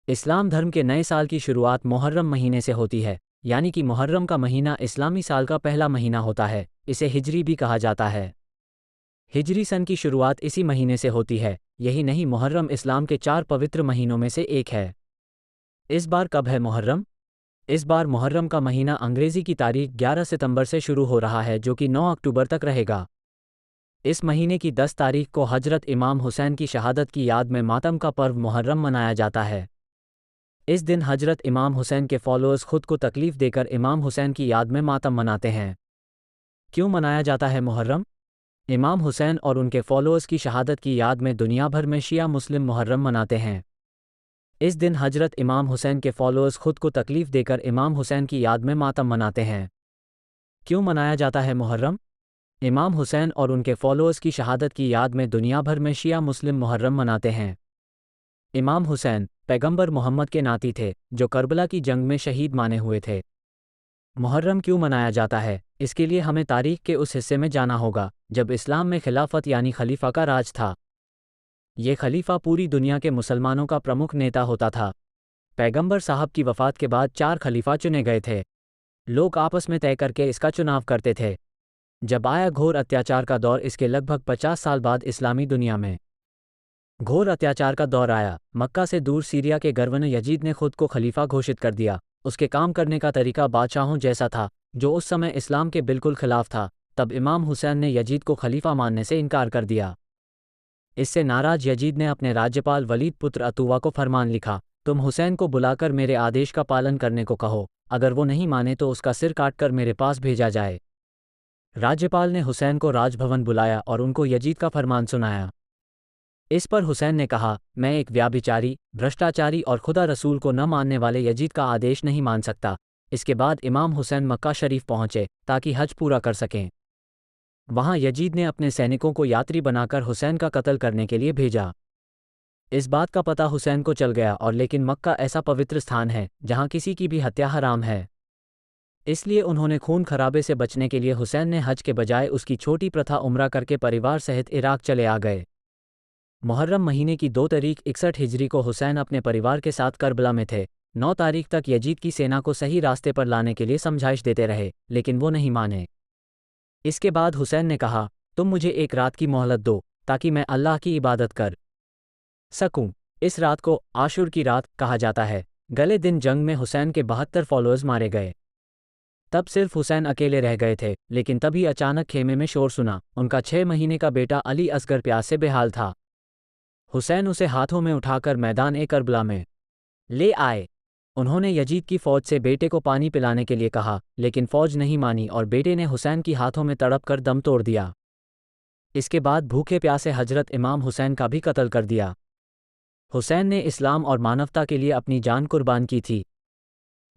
इस्लाम धर्म के नए साल की शुरुआत मुहर्रम महीने से होती है, यानी कि मुहर्रम का महीना इस्लामी साल का पहला महीना होता है। इसे हिजरी भी कहा जाता है। हिजरी सन की शुरुआत इसी महीने से होती है। यही नहीं, मुहर्रम इस्लाम के 4 पवित्र महीनों में से एक है। इस बार कब है मुहर्रम? इस बार मुहर्रम का महीना अंग्रेजी की तारीख 11 सितंबर से शुरू हो रहा है, जो कि 9 अक्टूबर तक रहेगा। इस महीने की 10 तारीख को हजरत इमाम हुसैन की शहादत की याद में मातम का पर्व मुहर्रम मनाया जाता है। इस दिन हजरत इमाम हुसैन के फॉलोअर्स खुद को तकलीफ देकर इमाम हुसैन की याद में मातम मनाते हैं। क्यों मनाया जाता है मुहर्रम? इमाम हुसैन और उनके फॉलोअर्स की शहादत की याद में दुनिया भर में शिया मुस्लिम मुहर्रम मनाते हैं। इस दिन हजरत इमाम हुसैन के फॉलोअर्स खुद को तकलीफ देकर इमाम हुसैन की याद में मातम मनाते हैं। क्यों मनाया जाता है मुहर्रम? इमाम हुसैन और उनके फॉलोअर्स की शहादत की याद में दुनिया भर में शिया मुस्लिम मुहर्रम मनाते हैं। इमाम हुसैन पैगंबर मोहम्मद के नाती थे, जो करबला की जंग में शहीद माने हुए थे। मुहर्रम क्यों मनाया जाता है? इसके लिए हमें तारीख के उस हिस्से में जाना होगा जब इस्लाम में खिलाफत यानी खलीफा का राज था। ये खलीफा पूरी दुनिया के मुसलमानों का प्रमुख नेता होता था। पैगंबर साहब की वफ़ात के बाद 4 खलीफा चुने गए थे। लोग आपस में तय करके इसका चुनाव करते थे। जब आया घोर अत्याचार का दौर, इसके लगभग 50 साल बाद इस्लामी दुनिया में घोर अत्याचार का दौर आया। मक्का से दूर सीरिया के गवर्नर यजीद ने खुद को खलीफा घोषित कर दिया। उसके काम करने का तरीका बादशाहों जैसा था, जो उस समय इस्लाम के बिल्कुल खिलाफ था। तब इमाम हुसैन ने यजीद को खलीफा मानने से इनकार कर दिया। इससे नाराज यजीद ने अपने राज्यपाल वलीद पुत्र अतुवा को फरमान लिखा, तुम हुसैन को बुलाकर मेरे आदेश का पालन करने को कहो। अगर वो नहीं माने तो उसका सिर काटकर मेरे पास भेजा जाए। राज्यपाल ने हुसैन को राजभवन बुलाया और उनको यजीद का फरमान सुनाया। इस पर हुसैन ने कहा, मैं एक व्याभिचारी, भ्रष्टाचारी और खुदा रसूल को न मानने वाले यजीद का आदेश नहीं मान सकता। इसके बाद इमाम हुसैन मक्का शरीफ पहुंचे ताकि हज पूरा कर सकें। वहां यजीद ने अपने सैनिकों को यात्री बनाकर हुसैन का कत्ल करने के लिए भेजा। इस बात का पता हुसैन को चल गया, और लेकिन मक्का ऐसा पवित्र स्थान है जहां किसी की भी हत्या हराम है। इसलिए उन्होंने खून खराबे से बचने के लिए हुसैन ने हज के बजाय उसकी छोटी प्रथा उम्रा करके परिवार सहित इराक चले आ गए। मुहर्रम महीने की 2 तारीख 61 हिजरी को हुसैन अपने परिवार के साथ करबला में थे। 9 तारीख तक यजीद की सेना को सही रास्ते पर लाने के लिए समझाइश देते रहे, लेकिन वो नहीं माने। इसके बाद हुसैन ने कहा, तुम मुझे एक रात की मोहलत दो ताकि मैं अल्लाह की इबादत कर सकूं। इस रात को आशुर की रात कहा जाता है। गले दिन जंग में हुसैन के 72 फॉलोअर्स मारे गए। तब सिर्फ हुसैन अकेले रह गए थे, लेकिन तभी अचानक खेमे में शोर सुना। उनका 6 महीने का बेटा अली असगर प्यास से बेहाल था। हुसैन उसे हाथों में उठाकर मैदान ए करबला में ले आए। उन्होंने यजीद की फौज से बेटे को पानी पिलाने के लिए कहा, लेकिन फौज नहीं मानी और बेटे ने हुसैन की हाथों में तड़प कर दम तोड़ दिया। इसके बाद भूखे प्यासे हजरत इमाम हुसैन का भी कत्ल कर दिया। हुसैन ने इस्लाम और मानवता के लिए अपनी जान कुर्बान की थी।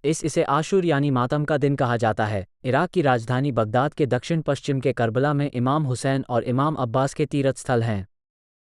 इसे आशुर यानी मातम का दिन कहा जाता है। इराक की राजधानी बगदाद के दक्षिण पश्चिम के करबला में इमाम हुसैन और इमाम अब्बास के तीर्थ स्थल हैं।